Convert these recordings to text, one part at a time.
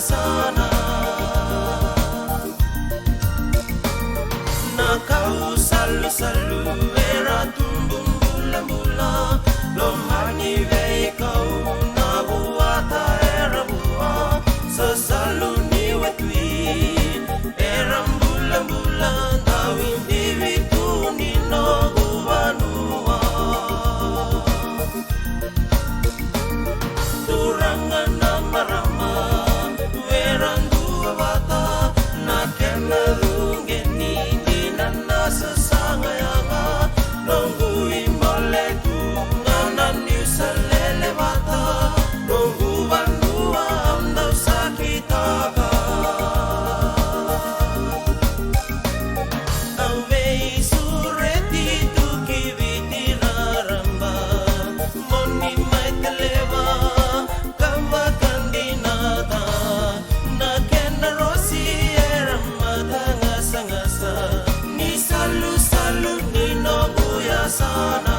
sana na kau salu-salu era tumbuh mula-mula lohani vei kau na buata era bua sesalu ni wetui era mula-mula tawin divi tu ni no buanua turangan nama-rama weran dua bata na kena lungeni di nana sesangayanga nungguin boleku nganan niu selele bata nunggu bandua amdau sakitaga awei sureti tu kiviti raramba moni mai televa kamba kandinata na kena rosi era matangasa-ngasa ni salu-salu ni nobuya sana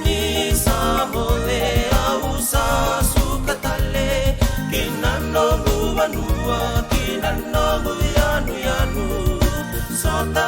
ni samole ausa sukatale kinanobu banua kinanobu yanu-yanu sota